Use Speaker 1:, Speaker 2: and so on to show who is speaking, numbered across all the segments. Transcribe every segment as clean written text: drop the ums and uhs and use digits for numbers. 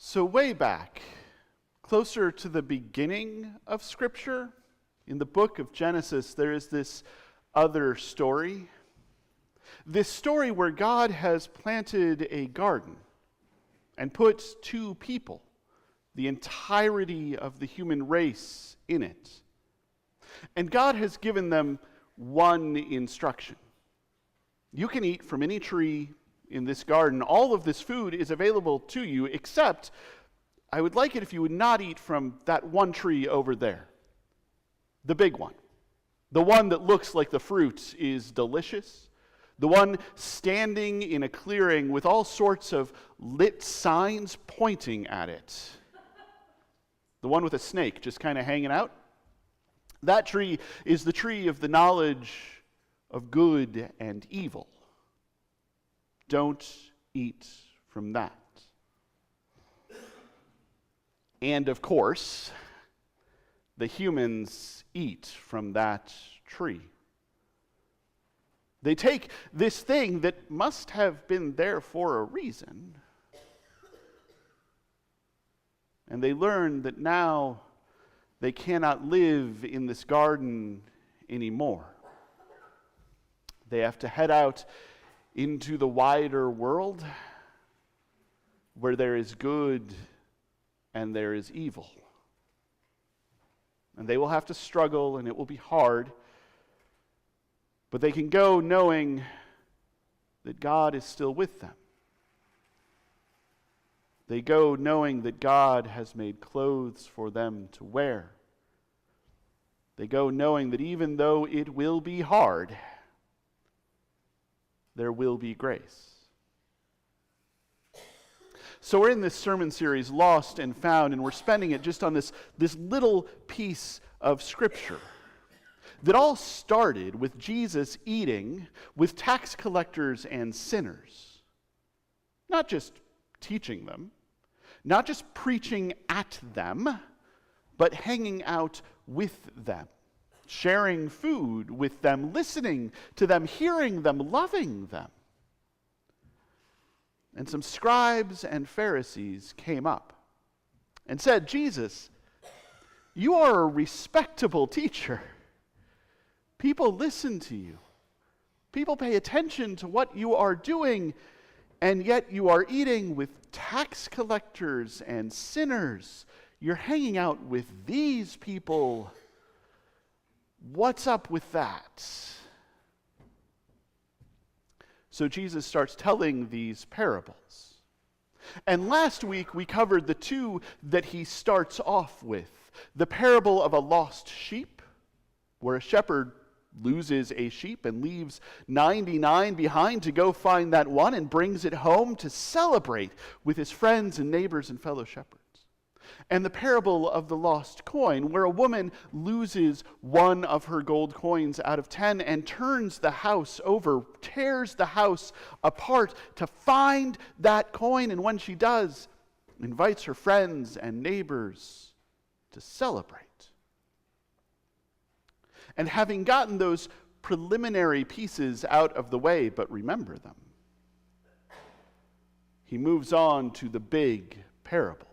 Speaker 1: So way back, closer to the beginning of Scripture, in the book of Genesis, there is this other story. This story where God has planted a garden and put two people, the entirety of the human race, in it. And God has given them one instruction. You can eat from any tree in this garden. All of this food is available to you, except I would like it if you would not eat from that one tree over there. The big one. The one that looks like the fruit is delicious. The one standing in a clearing with all sorts of lit signs pointing at it. The one with a snake just kind of hanging out. That tree is the tree of the knowledge of good and evil. Don't eat from that. And of course, the humans eat from that tree. They take this thing that must have been there for a reason, and they learn that now they cannot live in this garden anymore. They have to head out into the wider world where there is good and there is evil. And they will have to struggle, and it will be hard. But they can go knowing that God is still with them. They go knowing that God has made clothes for them to wear. They go knowing that even though it will be hard, there will be grace. So we're in this sermon series, Lost and Found, and we're spending it just on this little piece of Scripture that all started with Jesus eating with tax collectors and sinners. Not just teaching them, not just preaching at them, but hanging out with them, sharing food with them, listening to them, hearing them, loving them. And some scribes and Pharisees came up and said, "Jesus, you are a respectable teacher. People listen to you. People pay attention to what you are doing, and yet you are eating with tax collectors and sinners. You're hanging out with these people. What's up with that?" So Jesus starts telling these parables. And last week we covered the two that he starts off with. The parable of a lost sheep, where a shepherd loses a sheep and leaves 99 behind to go find that one and brings it home to celebrate with his friends and neighbors and fellow shepherds. And the parable of the lost coin, where a woman loses one of her gold coins out of 10 and turns the house over, tears the house apart to find that coin, and when she does, invites her friends and neighbors to celebrate. And having gotten those preliminary pieces out of the way, but remember them, he moves on to the big parable.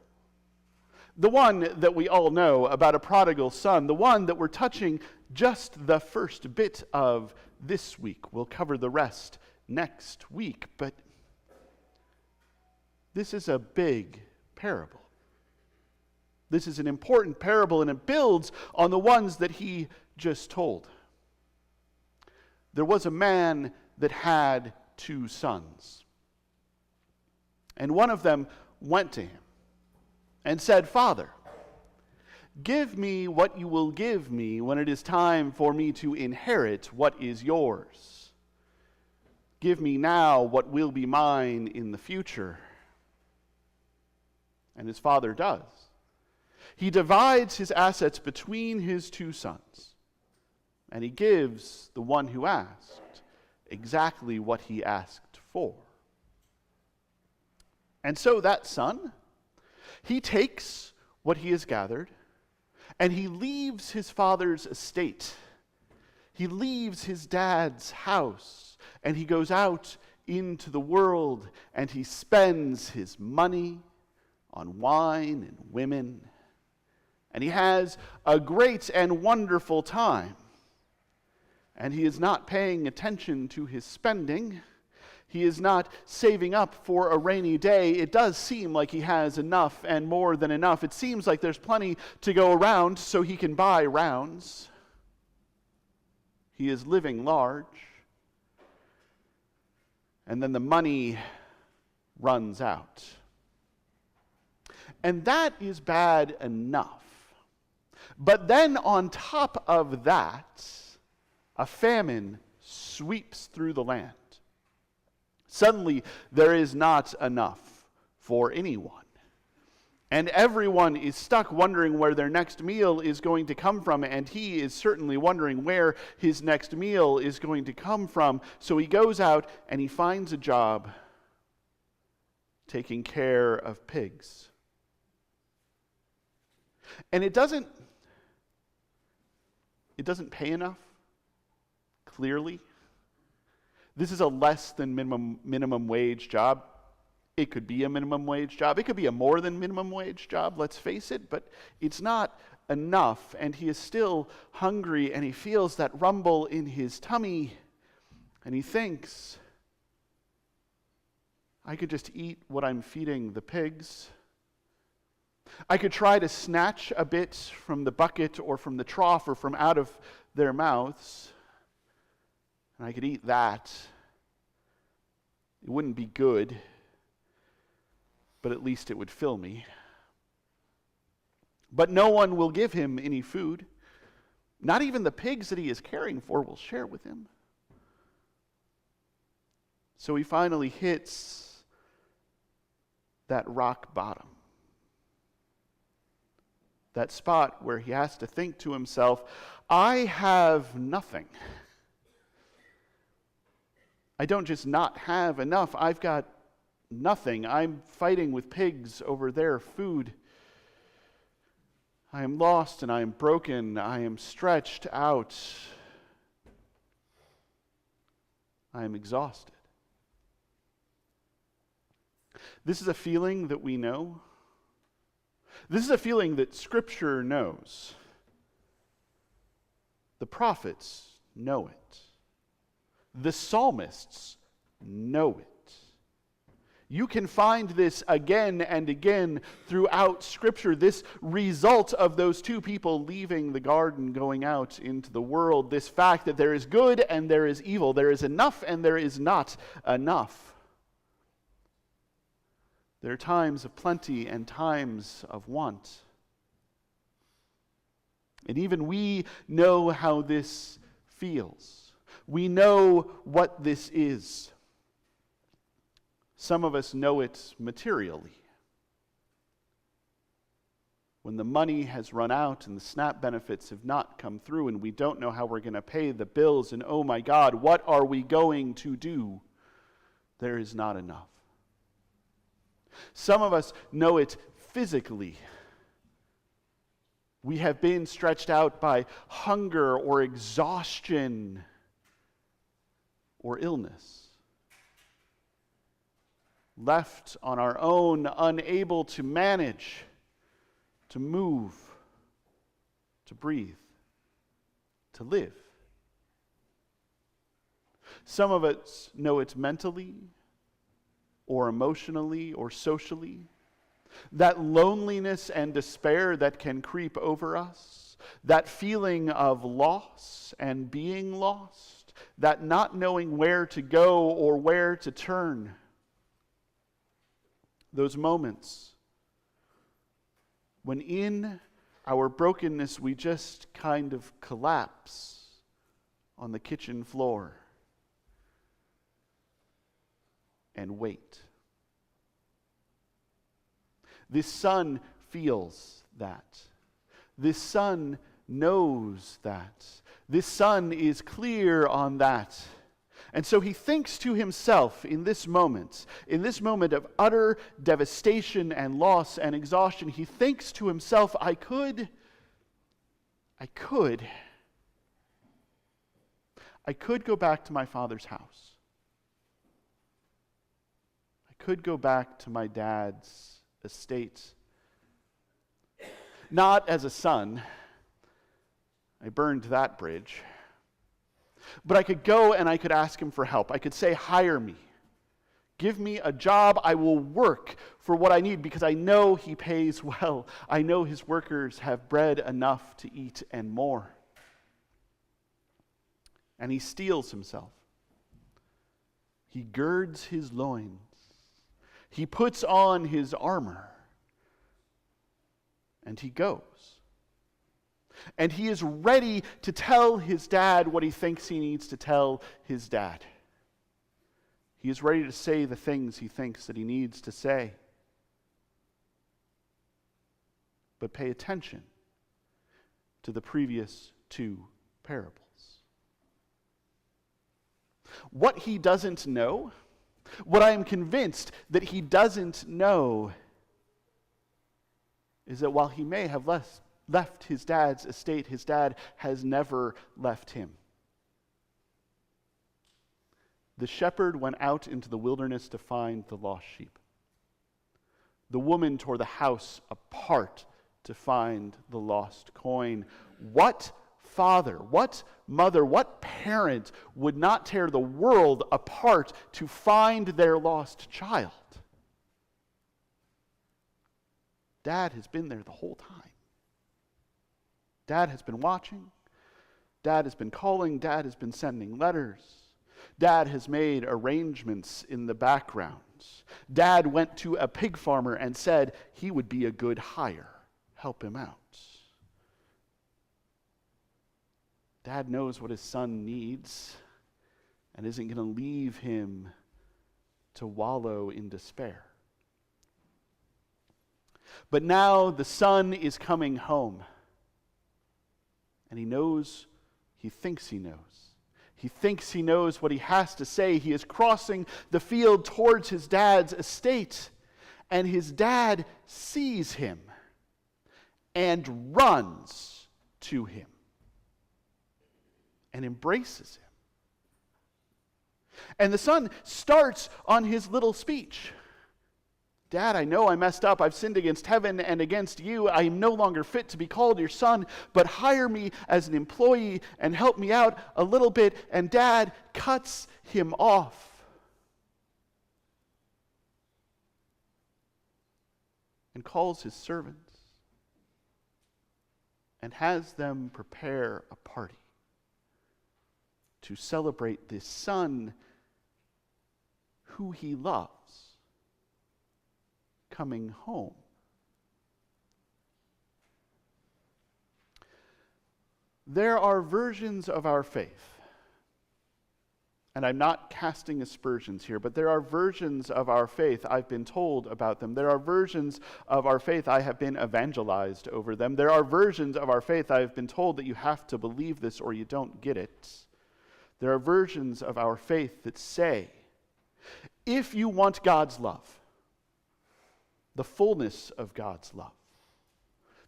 Speaker 1: The one that we all know about a prodigal son, the one that we're touching just the first bit of this week. We'll cover the rest next week, but this is a big parable. This is an important parable, and it builds on the ones that he just told. There was a man that had two sons, and one of them went to him and said, "Father, give me what you will give me when it is time for me to inherit what is yours. Give me now what will be mine in the future." And his father does. He divides his assets between his two sons, and he gives the one who asked exactly what he asked for. And so that son, he takes what he has gathered, and he leaves his father's estate. He leaves his dad's house, and he goes out into the world, and he spends his money on wine and women, and he has a great and wonderful time. And he is not paying attention to his spending. He is not saving up for a rainy day. It does seem like he has enough and more than enough. It seems like there's plenty to go around so he can buy rounds. He is living large. And then the money runs out. And that is bad enough. But then on top of that, a famine sweeps through the land. Suddenly, there is not enough for anyone. And everyone is stuck wondering where their next meal is going to come from, and he is certainly wondering where his next meal is going to come from. So he goes out and he finds a job taking care of pigs. And it doesn't pay enough, clearly. This is a less than minimum wage job. It could be a minimum wage job. It could be a more than minimum wage job, let's face it, but it's not enough, and he is still hungry, and he feels that rumble in his tummy, and he thinks, I could just eat what I'm feeding the pigs. I could try to snatch a bit from the bucket or from the trough or from out of their mouths, and I could eat that. It wouldn't be good, but at least it would fill me. But no one will give him any food. Not even the pigs that he is caring for will share with him. So he finally hits that rock bottom. That spot where he has to think to himself, I have nothing. I don't just not have enough, I've got nothing. I'm fighting with pigs over their food. I am lost and I am broken. I am stretched out. I am exhausted. This is a feeling that we know. This is a feeling that Scripture knows. The prophets know it. The psalmists know it. You can find this again and again throughout Scripture, this result of those two people leaving the garden, going out into the world, this fact that there is good and there is evil, there is enough and there is not enough. There are times of plenty and times of want. And even we know how this feels. We know what this is. Some of us know it materially. When the money has run out and the SNAP benefits have not come through and we don't know how we're going to pay the bills, and oh my God, what are we going to do? There is not enough. Some of us know it physically. We have been stretched out by hunger or exhaustion or illness. Left on our own, unable to manage, to move, to breathe, to live. Some of us know it mentally, or emotionally, or socially. That loneliness and despair that can creep over us, that feeling of loss and being lost, that not knowing where to go or where to turn. Those moments when in our brokenness we just kind of collapse on the kitchen floor and wait. This son feels that. This son knows that. This son is clear on that. And so he thinks to himself in this moment of utter devastation and loss and exhaustion, he thinks to himself, I could go back to my father's house. I could go back to my dad's estate. Not as a son. I burned that bridge. But I could go and I could ask him for help. I could say, hire me. Give me a job. I will work for what I need because I know he pays well. I know his workers have bread enough to eat and more. And he steels himself. He girds his loins. He puts on his armor. And he goes. And he is ready to tell his dad what he thinks he needs to tell his dad. He is ready to say the things he thinks that he needs to say. But pay attention to the previous two parables. What he doesn't know, what I am convinced that he doesn't know, is that while he may have left his dad's estate, his dad has never left him. The shepherd went out into the wilderness to find the lost sheep. The woman tore the house apart to find the lost coin. What father, what mother, what parent would not tear the world apart to find their lost child? Dad has been there the whole time. Dad has been watching. Dad has been calling. Dad has been sending letters. Dad has made arrangements in the background. Dad went to a pig farmer and said he would be a good hire. Help him out. Dad knows what his son needs and isn't going to leave him to wallow in despair. But now the son is coming home. And he knows, he thinks he knows. He thinks he knows what he has to say. He is crossing the field towards his dad's estate. And his dad sees him and runs to him and embraces him. And the son starts on his little speech. Dad, I know I messed up. I've sinned against heaven and against you. I am no longer fit to be called your son, but hire me as an employee and help me out a little bit. And Dad cuts him off and calls his servants and has them prepare a party to celebrate this son who he loves coming home. There are versions of our faith, and I'm not casting aspersions here, but there are versions of our faith, I've been told about them. There are versions of our faith, I have been evangelized over them. There are versions of our faith, I have been told that you have to believe this or you don't get it. There are versions of our faith that say, if you want God's love, the fullness of God's love,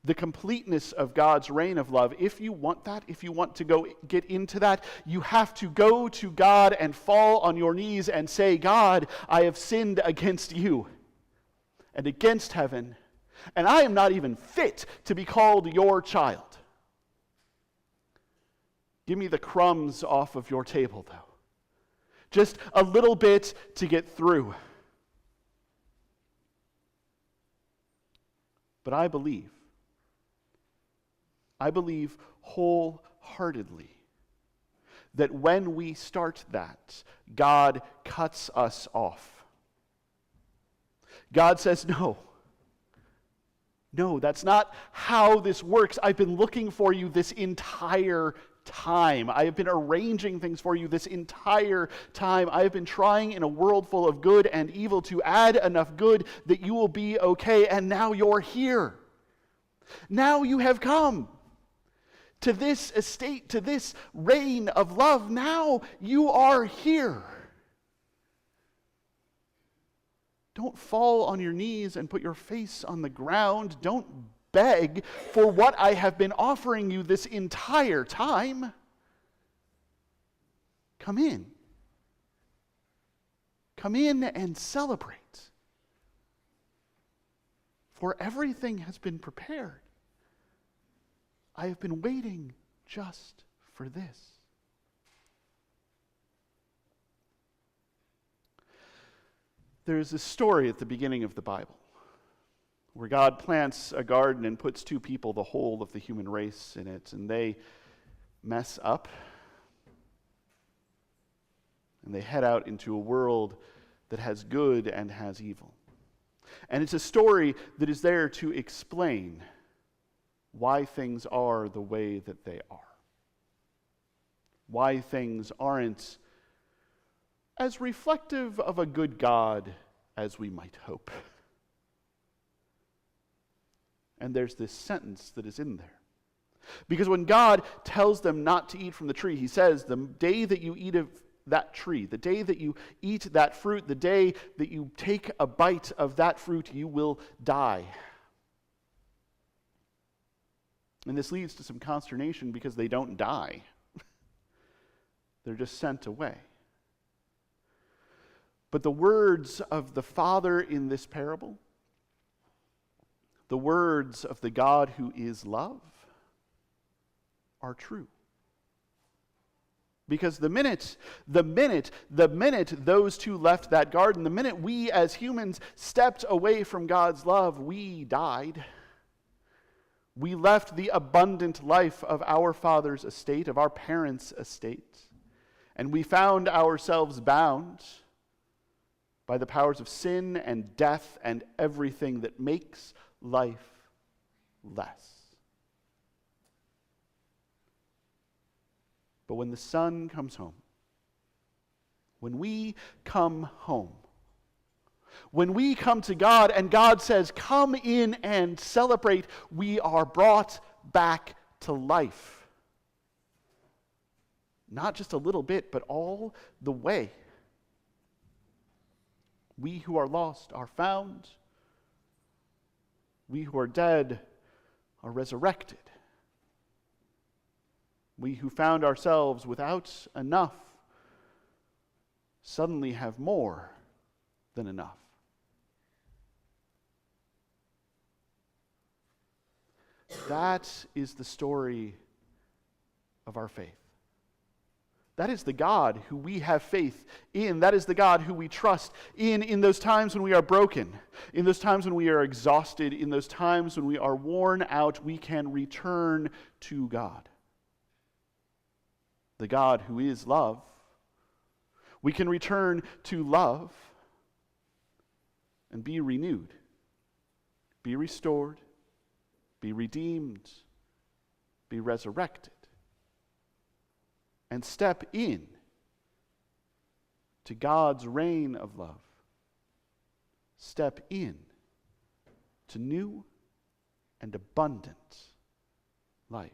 Speaker 1: the completeness of God's reign of love, if you want that, if you want to go get into that, you have to go to God and fall on your knees and say, God, I have sinned against you and against heaven, and I am not even fit to be called your child. Give me the crumbs off of your table, though. Just a little bit to get through. But I believe wholeheartedly that when we start that, God cuts us off. God says, no, that's not how this works. I've been looking for you this entire time. I have been arranging things for you this entire time. I have been trying in a world full of good and evil to add enough good that you will be okay, and now you're here. Now you have come to this estate, to this reign of love. Now you are here. Don't fall on your knees and put your face on the ground. Don't beg for what I have been offering you this entire time. Come in. Come in and celebrate. for everything has been prepared. I have been waiting just for this. There's a story at the beginning of the Bible where God plants a garden and puts two people, the whole of the human race, in it, and they mess up. And they head out into a world that has good and has evil. And it's a story that is there to explain why things are the way that they are. Why things aren't as reflective of a good God as we might hope. And there's this sentence that is in there. Because when God tells them not to eat from the tree, he says, the day that you eat of that tree, the day that you eat that fruit, the day that you take a bite of that fruit, you will die. And this leads to some consternation because they don't die. They're just sent away. But the words of the Father in this parable, the words of the God who is love, are true. Because the minute those two left that garden, the minute we as humans stepped away from God's love, we died. We left the abundant life of our Father's estate, of our parents' estate, and we found ourselves bound by the powers of sin and death and everything that makes life less. But when the Son comes home, when we come home, when we come to God and God says, come in and celebrate, we are brought back to life. Not just a little bit, but all the way. We who are lost are found. We who are dead are resurrected. We who found ourselves without enough suddenly have more than enough. That is the story of our faith. That is the God who we have faith in. That is the God who we trust in those times when we are broken, in those times when we are exhausted, in those times when we are worn out, we can return to God. The God who is love. We can return to love and be renewed, be restored, be redeemed, be resurrected, and step in to God's reign of love. Step in to new and abundant life.